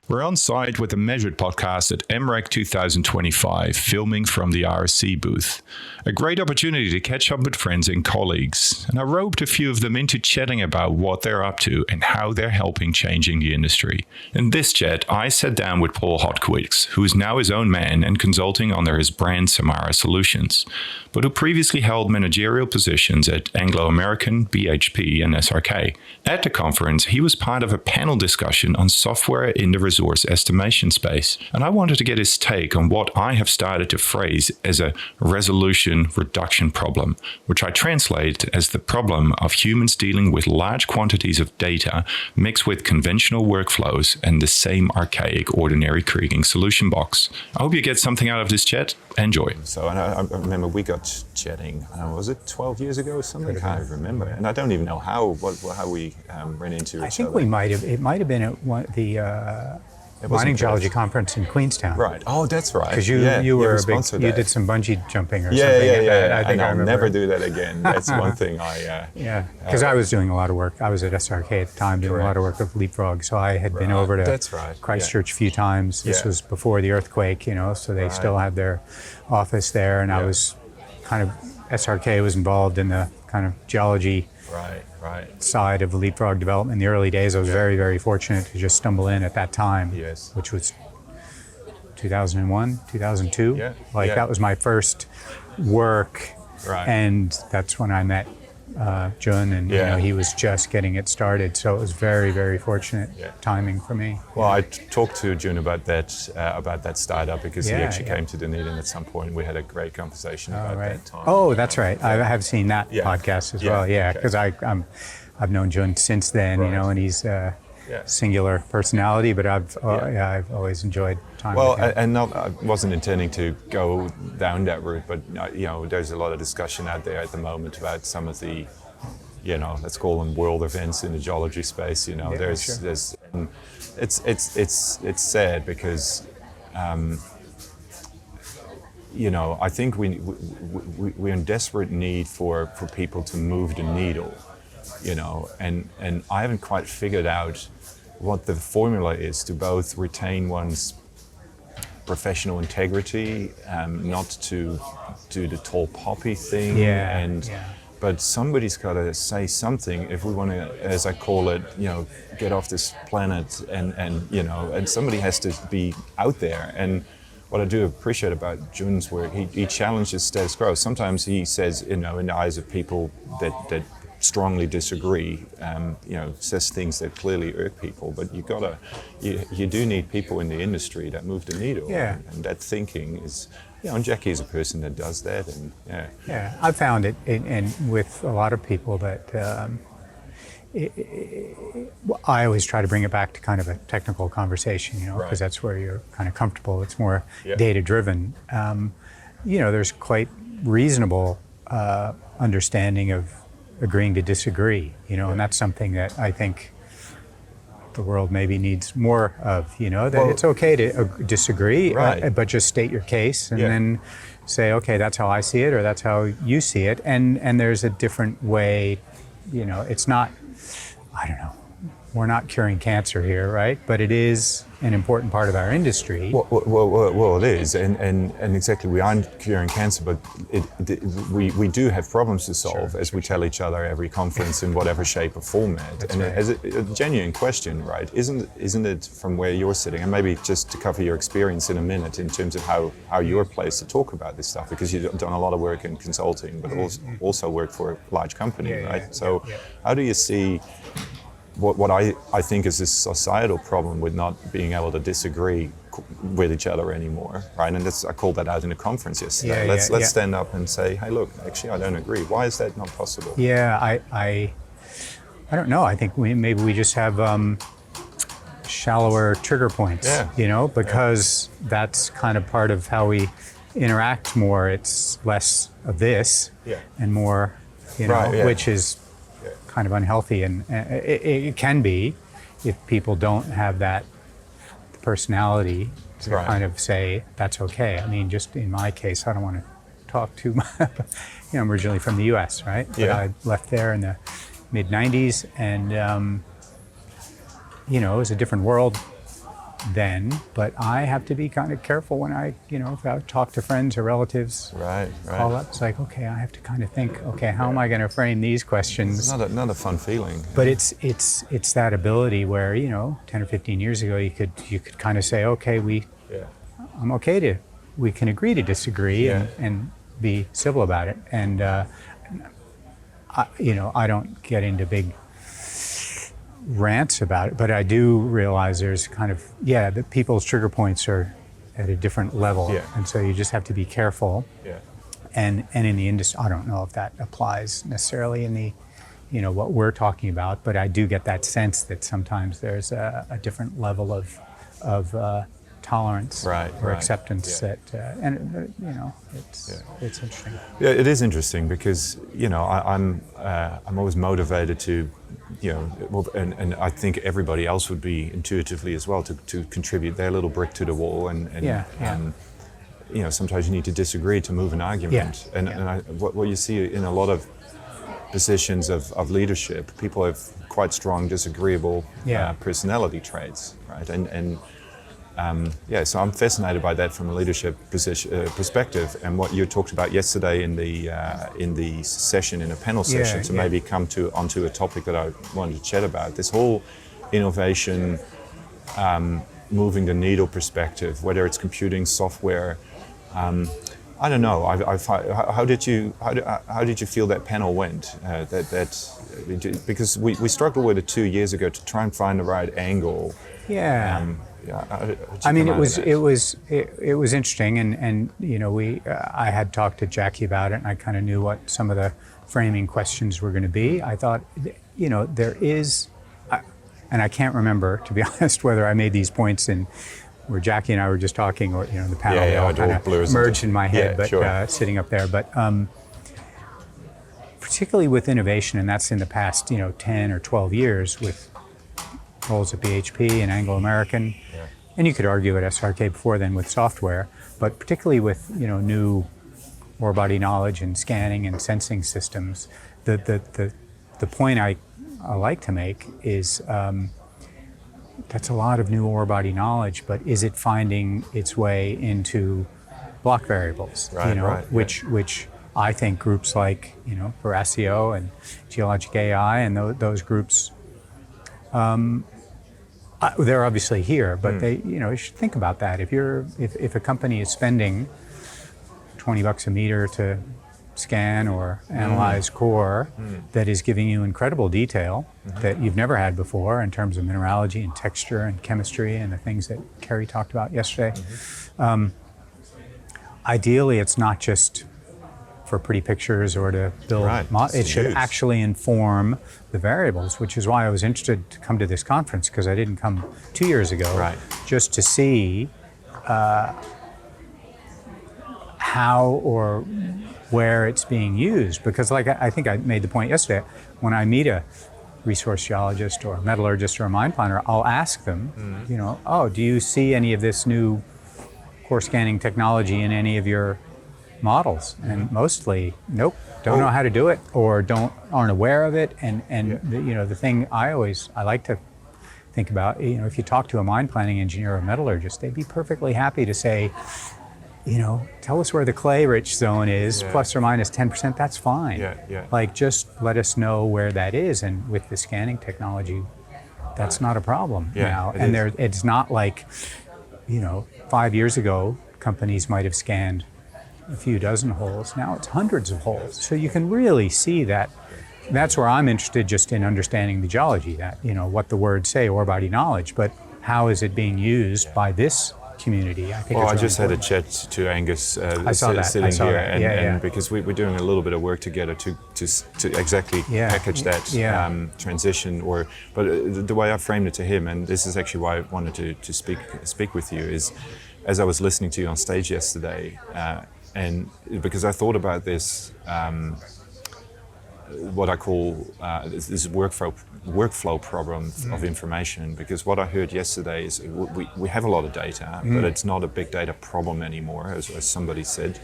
We're on site with the Measured podcast at MREC 2025, filming from the RSC booth. A great opportunity to catch up with friends and colleagues, and I roped a few of them into chatting about what they're up to and how they're helping changing the industry. In this chat, I sat down with Paul Hodkiewicz, who is now his own man and consulting under his brand Samarah Solutions, but who previously held managerial positions at Anglo American, BHP, and SRK. At the conference, he was part of a panel discussion on software in the resource estimation space, and I wanted to get his take on what I have started to phrase as a resolution reduction problem, which I translate as the problem of humans dealing with large quantities of data mixed with conventional workflows and the same archaic ordinary Krieger solution box. I hope you get something out of this chat. Enjoy. So I remember we got chatting, was it 12 years ago or something? I can't remember. And I don't even know how we ran into each other. I think it might have been at the mining geology conference in Queenstown. Right. Oh, that's right. Because you did some bungee jumping or something. Yeah. I think I'll never do that again. That's one thing because I was doing a lot of work. I was at SRK at the time doing a lot of work with Leapfrog. So I had been over to Christchurch a few times. This was before the earthquake, so they still had their office there. And I was SRK was involved in the kind of geology side of the Leapfrog development. In the early days, I was very, very fortunate to just stumble in at that time, which was 2001, 2002. That was my first work, and that's when I met Jun, and he was just getting it started. So it was very, very fortunate timing for me. Well, I talked to Jun about that startup because he actually came to Dunedin at some point. We had a great conversation about that time. Oh, that's right. I have seen that podcast as well. Yeah, because I've known Jun since then. And he's singular personality, but I've always enjoyed time with him. I wasn't intending to go down that route, but there's a lot of discussion out there at the moment about some of the, let's call them world events in the geology space. There's it's sad because I think we're in desperate need for people to move the needle. And I haven't quite figured out what the formula is to both retain one's professional integrity, not to do the tall poppy thing, but somebody's got to say something if we want to, as I call it, get off this planet, and somebody has to be out there. And what I do appreciate about Jun's work, he challenges status quo. Sometimes he says, in the eyes of people that strongly disagree, says things that clearly irk people, but you do need people in the industry that move the needle, and that thinking is, and Jackie's a person that does that, and I found it, and with a lot of people that I always try to bring it back to kind of a technical conversation, because that's where you're kind of comfortable. It's more data driven. There's quite reasonable understanding of agreeing to disagree, and that's something that I think the world maybe needs more of, that it's okay to disagree, but just state your case and then say, okay, that's how I see it, or that's how you see it, and there's a different way, it's not, I don't know, we're not curing cancer here, right? But it is an important part of our industry. Well, it is, and exactly, we aren't curing cancer, but we do have problems to solve, as we tell each other every conference in whatever shape or format. As a genuine question, right? Isn't it from where you're sitting, and maybe just to cover your experience in a minute in terms of how you're placed to talk about this stuff, because you've done a lot of work in consulting, but also work for a large company, right? So how do you see what I think is this societal problem with not being able to disagree with each other anymore, right? And I called that out in a conference yesterday. Let's stand up and say, hey, look, actually, I don't agree. Why is that not possible? Yeah, I don't know. I think maybe we just have shallower trigger points, because that's kind of part of how we interact more. It's less of this and more, which is kind of unhealthy, and it can be if people don't have that personality to kind of say that's okay. I mean, just in my case, I don't want to talk too much. I'm originally from the U.S., right? But I left there in the mid-'90s, and it was a different world then, but I have to be kind of careful when I, if I talk to friends or relatives. Right. Call up, it's like, okay, I have to kind of think, okay, how am I going to frame these questions? It's not a fun feeling. But it's that ability where 10 or 15 years ago you could kind of say, okay, I'm okay we can agree to disagree and be civil about it. And I don't get into big rants about it, but I do realize there's kind of that people's trigger points are at a different level, and so you just have to be careful. And in the industry, I don't know if that applies necessarily in the what we're talking about, but I do get that sense that sometimes there's a different level of tolerance or acceptance that it's interesting. Yeah, it is interesting because I'm always motivated to and I think everybody else would be intuitively as well to contribute their little brick to the wall and sometimes you need to disagree to move an argument what you see in a lot of positions of leadership, people have quite strong disagreeable personality traits, right? So I'm fascinated by that from a leadership perspective, and what you talked about yesterday in the session, in a panel session, to maybe come onto a topic that I wanted to chat about. This whole innovation, moving the needle perspective, whether it's computing, software. I don't know. How did you feel that panel went? Because we struggled with it 2 years ago to try and find the right angle. I mean, it was interesting, and I had talked to Jackie about it, and I kind of knew what some of the framing questions were going to be. I thought, there is, and I can't remember, to be honest, whether I made these points where Jackie and I were just talking, or the panel all kind of merged in my head, sitting up there. But particularly with innovation, and that's in the past 10 or 12 years with roles at BHP and Anglo-American, and you could argue at SRK before then with software, but particularly with new ore body knowledge and scanning and sensing systems, the point I like to make is that's a lot of new ore body knowledge, but is it finding its way into block variables? Which I think groups like Verasio and Geologic AI and those groups. They're obviously here, but they, you should think about that. If a company is spending $20 a meter to scan or analyze core that is giving you incredible detail that you've never had before in terms of mineralogy and texture and chemistry and the things that Kerry talked about yesterday. Ideally, it's not just for pretty pictures or to build it should actually inform the variables, which is why I was interested to come to this conference, because I didn't come 2 years ago just to see how or where it's being used. Because I think I made the point yesterday, when I meet a resource geologist or a metallurgist or a mine planner, I'll ask them, do you see any of this new core scanning technology in any of your models? And mostly, nope, don't know how to do it or aren't aware of it. And the thing I like to think about, if you talk to a mine planning engineer or a metallurgist, they'd be perfectly happy to say, tell us where the clay-rich zone is, plus or minus 10%, that's fine. Just let us know where that is. And with the scanning technology, that's not a problem now. And it's not like, 5 years ago, companies might have scanned a few dozen holes. Now it's hundreds of holes. So you can really see that. That's where I'm interested, just in understanding the geology, that, what the words say, ore body knowledge, but how is it being used by this community? I think I just had a chat to Angus sitting here, and because we're doing a little bit of work together to exactly package that transition. But the way I framed it to him, and this is actually why I wanted to speak with you, is as I was listening to you on stage yesterday, and because I thought about this, what I call this workflow problem of information, because what I heard yesterday is we have a lot of data, but it's not a big data problem anymore, as somebody said.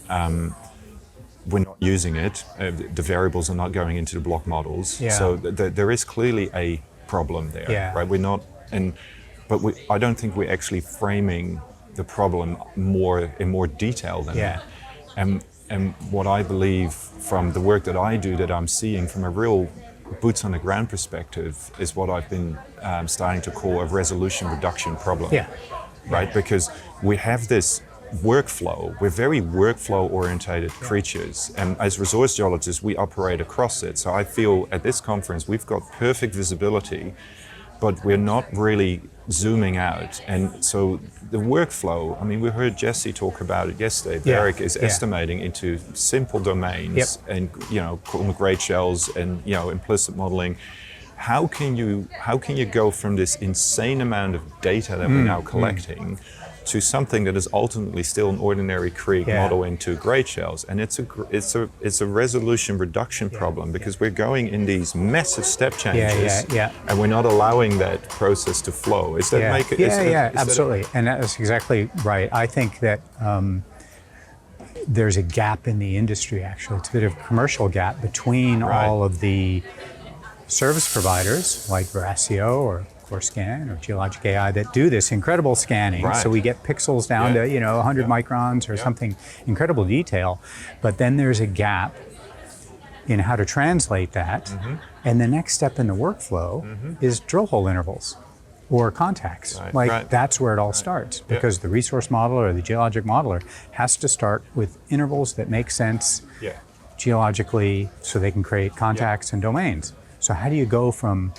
We're not using it. The variables are not going into the block models. So there is clearly a problem there, right? We're not, and I don't think we're actually framing the problem in more detail than that. And what I believe from the work that I do, that I'm seeing from a real boots on the ground perspective, is what I've been starting to call a resolution reduction problem. Right? Because we have this workflow. We're very workflow orientated creatures, and as resource geologists we operate across it. So I feel at this conference we've got perfect visibility, but we're not really zooming out. And so the workflow, I mean, we heard Jesse talk about it yesterday. Derek is estimating into simple domains and, you know, grade shells and, you know, implicit modeling. How can you go from this insane amount of data that we're now collecting to something that is ultimately still an ordinary creek model into grade shells? And it's a resolution reduction problem, because we're going in these massive step changes and we're not allowing that process to flow. Is that make it? Absolutely. And that's exactly right. I think that there's a gap in the industry, actually. It's a bit of a commercial gap between all of the service providers like Veraceo or Scan or Geologic AI that do this incredible scanning. So we get pixels down to, you know, 100 microns or something, incredible detail. But then there's a gap in how to translate that. And the next step in the workflow is drill hole intervals or contacts. That's where it all starts, because the resource modeler or the geologic modeler has to start with intervals that make sense geologically, so they can create contacts and domains. So how do you go from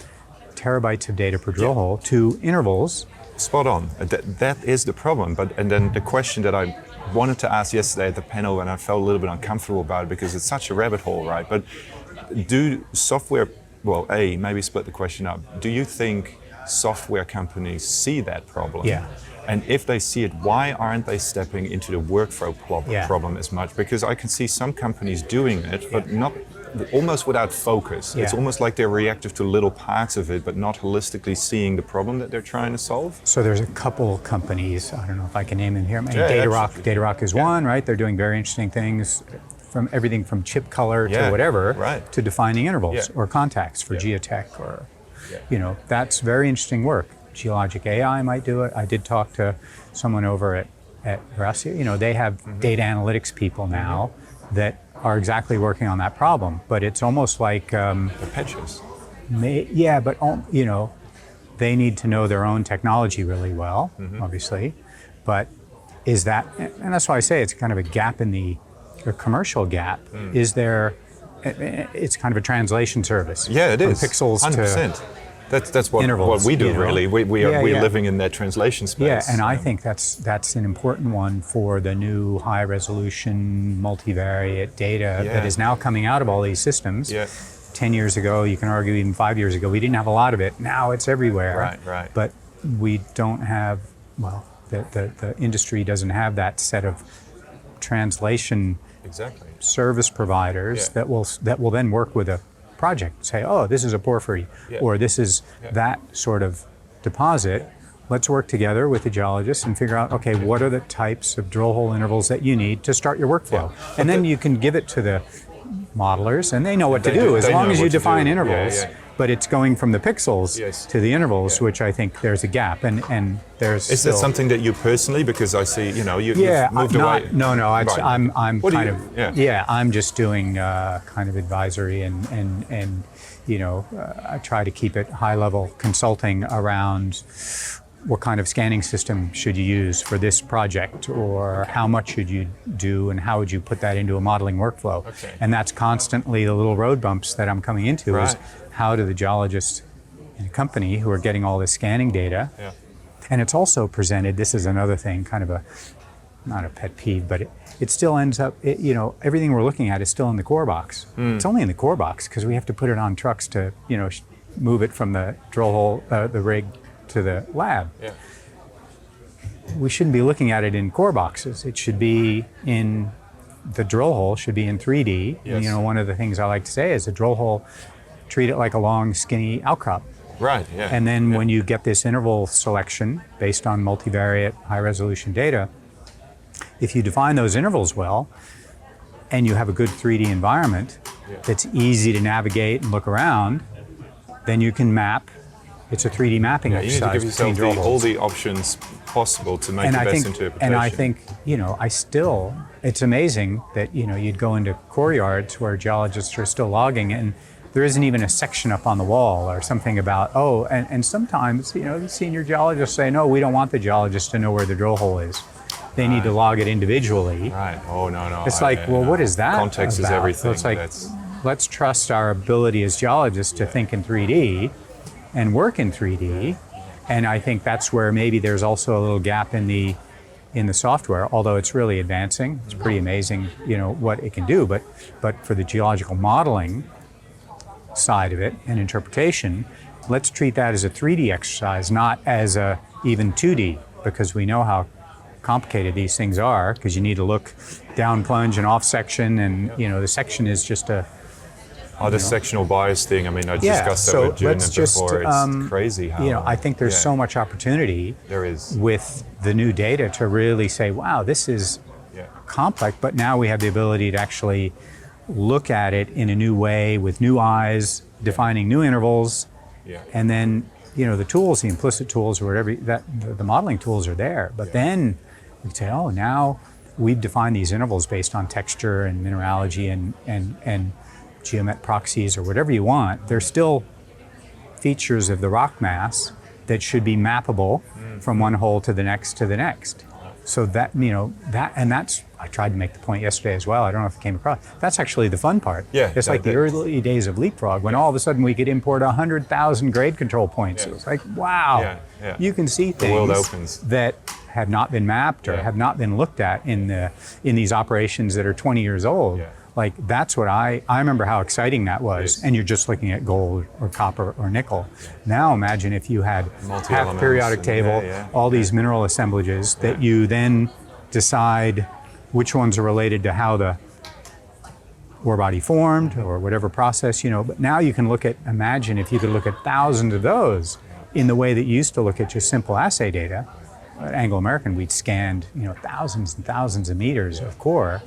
terabytes of data per drill hole to intervals? Spot on. That is the problem. And then the question that I wanted to ask yesterday at the panel, and I felt a little bit uncomfortable about it because it's such a rabbit hole, right? But do software, well, maybe split the question up. Do you think software companies see that problem? And if they see it, why aren't they stepping into the workflow problem as much? Because I can see some companies doing it, but not almost without focus. It's almost like they're reactive to little parts of it, but not holistically seeing the problem that they're trying to solve. So there's a couple companies, I don't know if I can name them here. Datarock is one, right? They're doing very interesting things, from everything from chip color to whatever, to defining intervals or contacts for geotech, or, you know, that's very interesting work. Geologic AI might do it. I did talk to someone over at Veraceo. You know, they have data analytics people now that are exactly working on that problem, but it's almost like the pitches. But you know, they need to know their own technology really well, obviously. But is that, and that's why I say it's kind of a gap in the commercial gap. Is there? It's kind of a translation service. It is. Pixels 100%. That's what we do, you know? Really. We're living in that translation space. And I think that's an important one for the new high-resolution, multivariate data that is now coming out of all these systems. 10 years ago, you can argue even 5 years ago, we didn't have a lot of it. Now it's everywhere. Right. But we don't have, the industry doesn't have that set of translation service providers that will then work with a project, say, oh, this is a porphyry, or this is that sort of deposit. Let's work together with the geologists and figure out, okay, what are the types of drill hole intervals that you need to start your workflow? And then you can give it to the modelers, and they know what to do as long as you define intervals. But it's going from the pixels to the intervals, which I think there's a gap, and there's. Is that something that you personally? Because I see, you know, you've moved away. No. I'm kind of. I'm just doing kind of advisory and you know, I try to keep it high level consulting around what kind of scanning system should you use for this project, or how much should you do, and how would you put that into a modeling workflow? And that's constantly the little road bumps that I'm coming into. Is how do the geologists in a company who are getting all this scanning data, and it's also presented, this is another thing, kind of not a pet peeve, but it still ends up, you know, everything we're looking at is still in the core box. It's only in the core box because we have to put it on trucks to, you know, move it from the drill hole, the rig, to the lab. We shouldn't be looking at it in core boxes. It should be in, the drill hole should be in 3D. And, you know, one of the things I like to say is a drill hole, treat it like a long, skinny outcrop. And then when you get this interval selection based on multivariate, high-resolution data, if you define those intervals well, and you have a good 3D environment that's easy to navigate and look around, then you can map it's a 3D mapping You need to exercise. give yourself between drill all holes. the options possible to make the best interpretation. And I think, it's amazing that, you'd go into core yards where geologists are still logging and there isn't even a section up on the wall or something about, and sometimes, the senior geologists say, no, we don't want the geologist to know where the drill hole is. They need to log it individually. Right. Oh, no. It's what is that Context about? is everything. So it's let's trust our ability as geologists to think in 3D and work in 3D. And I think that's where maybe there's also a little gap in the software, although it's really advancing. It's pretty amazing, what it can do. But for the geological modeling side of it and interpretation, let's treat that as a 3D exercise, not as a even 2D, because we know how complicated these things are, because you need to look down plunge and off section, and the section is just a the sectional bias thing. I mean, I discussed that with June before. It's crazy how I think there's so much opportunity there is with the new data to really say, wow, this is complex, but now we have the ability to actually look at it in a new way with new eyes, defining new intervals, and then the tools, the implicit tools or whatever, the modeling tools are there. But then we say, now we've defined these intervals based on texture and mineralogy and geomet proxies or whatever you want. They're still features of the rock mass that should be mappable from one hole to the next to the next. So that's, I tried to make the point yesterday as well. I don't know if it came across. That's actually the fun part. Yeah. It's like the early days of Leapfrog when all of a sudden we could import 100,000 grade control points. It was like, wow, you can see things the world opens. that have not been mapped or have not been looked at in these operations that are 20 years old. Like that's what I remember how exciting that was. And you're just looking at gold or copper or nickel. Now imagine if you had half periodic table, all these mineral assemblages that you then decide which ones are related to how the ore body formed or whatever process, but now you can imagine if you could look at thousands of those in the way that you used to look at just simple assay data. At Anglo American, we'd scanned, thousands and thousands of meters of core.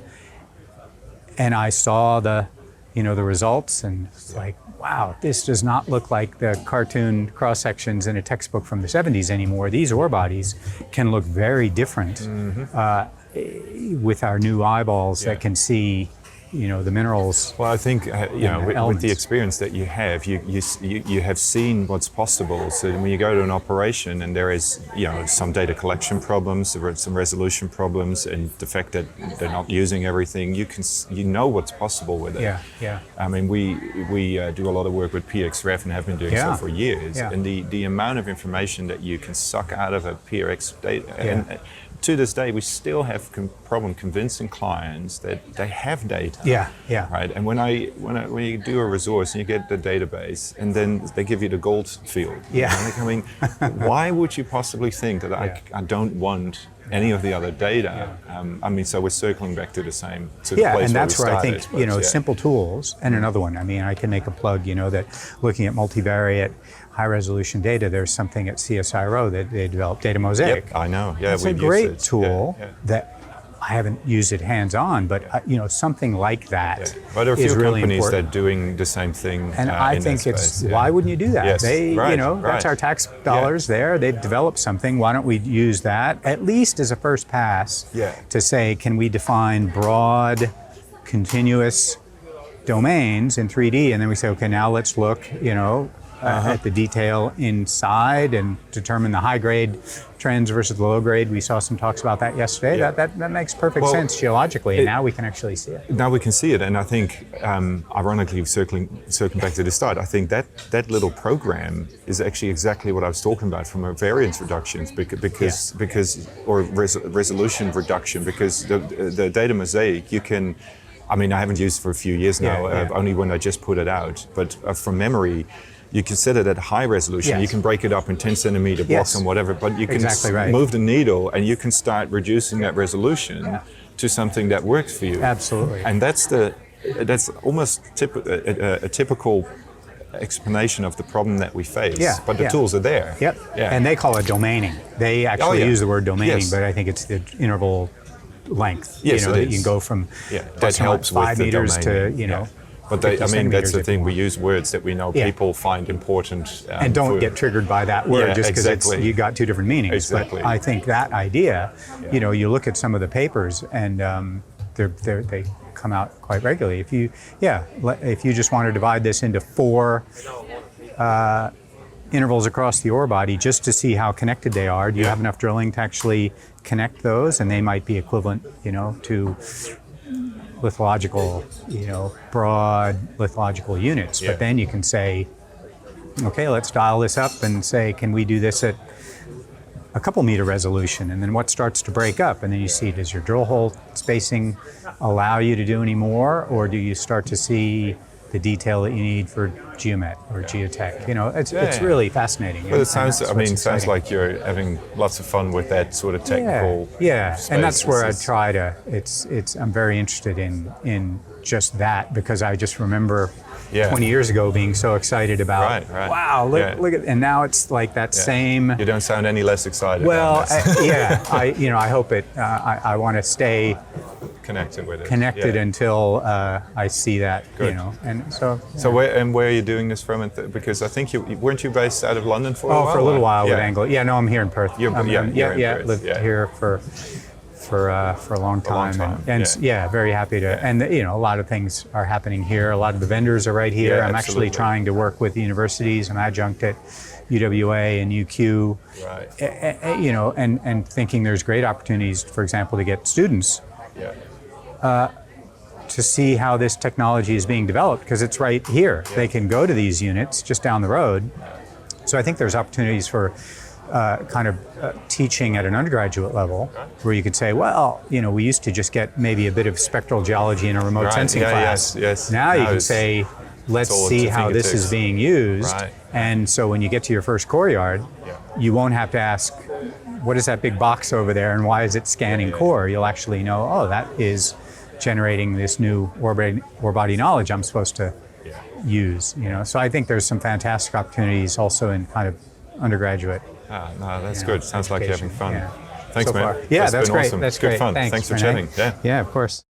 And I saw the results, and it's like, wow, this does not look like the cartoon cross sections in a textbook from the 70s anymore. These ore bodies can look very different with our new eyeballs that can see, the minerals. Well, I think with the experience that you have, you have seen what's possible. So when you go to an operation and there is some data collection problems, there are some resolution problems, and the fact that they're not using everything, you know what's possible with it. Yeah. I mean, we do a lot of work with PXREF and have been doing so for years. Yeah. And the amount of information that you can suck out of a PRX data. And, to this day, we still have problem convincing clients that they have data. Yeah. Right. And when you do a resource and you get the database, and then they give you the gold field. I mean, why would you possibly think that I don't want any of the other data? So we're circling back to the same place and that's where I think simple tools. And another one. I mean, I can make a plug. That looking at multivariate, high-resolution data, there's something at CSIRO that they developed, Data Mosaic. Yep, I know. Yeah, it's a great tool that I haven't used it hands-on, but something like that But there are a is few really companies important. that are doing the same thing. And I think it's why wouldn't you do that? Yes, That's our tax dollars there. They've developed something. Why don't we use that at least as a first pass to say, can we define broad, continuous domains in 3D? And then we say, okay, now let's look, at the detail inside and determine the high grade trends versus the low grade. We saw some talks about that yesterday. That makes perfect sense geologically, and now we can actually see it. Now we can see it, and I think, ironically, circling back to the start, I think that little program is actually exactly what I was talking about from a variance reductions, or resolution reduction, because the data mosaic you can. I mean, I haven't used it for a few years now, only when I just put it out, but from memory. You can set it at high resolution. You can break it up in 10 centimeter blocks and whatever, but you can move the needle and you can start reducing that resolution to something that works for you. Absolutely. And that's almost a typical explanation of the problem that we face. But the tools are there. And they call it domaining. They actually use the word domaining, but I think it's the interval length. Yes, that you can go from that helps 5 with meters the to But 50 I mean, that's centimeters the if thing. you We want. use words that we know Yeah. people find important. And don't get triggered by that word Yeah, just because exactly. you got two different meanings. Exactly. But I think that idea, you know, you look at some of the papers and they come out quite regularly. If you just want to divide this into 4 intervals across the ore body just to see how connected they are, do you have enough drilling to actually connect those? And they might be equivalent, you know, to lithological, you know, broad lithological units. Yeah. But then you can say, okay, let's dial this up and say, can we do this at a couple meter resolution? And then what starts to break up? And then you see, does your drill hole spacing allow you to do any more? Or do you start to see the detail that you need for geomet or geotech? You know, it's really fascinating. Well, it sounds. And I mean, it sounds exciting. like you're having lots of fun with that sort of technical. Yeah, and that's where I space. try to. I'm very interested in just that because I just remember 20 years ago being so excited about. Right. Wow, look at, and now it's like that same. You don't sound any less excited. Well, about this. I hope it. I want to stay connected with it. connected Yeah. until I see that. Good. You know, and so. So where are you doing this from? Because I think weren't you based out of London for a while? Oh, for a little while with Yeah. Anglo. Yeah, no, I'm here in Perth. You're in Perth, lived yeah. here for a long time. time, And yeah. very happy to. And you know, a lot of things are happening here. A lot of the vendors are right here. Yeah, I'm absolutely. actually trying to work with the universities. I'm adjunct at UWA and UQ. Right. You know, and thinking there's great opportunities, for example, to get students Yeah. to see how this technology is being developed because it's right here. They can go to these units just down the road. So I think there's opportunities for teaching at an undergraduate level where you could say, well, you know, we used to just get maybe a bit of spectral geology in a remote Right, sensing yeah, class. yes. Now you can it's- say, let's all at see your how this is fingertips. being used. Right. And so when you get to your first core yard, you won't have to ask, what is that big box over there and why is it scanning core? You'll actually know, oh, that is generating this new ore body knowledge I'm supposed to use. You know, so I think there's some fantastic opportunities also in kind of undergraduate. No, that's good. Sounds like you're having fun. Yeah. Thanks, So man. far. Yeah, that's been great. Awesome. That's Good great. fun. Thanks for René. chatting. Yeah. Yeah, of course.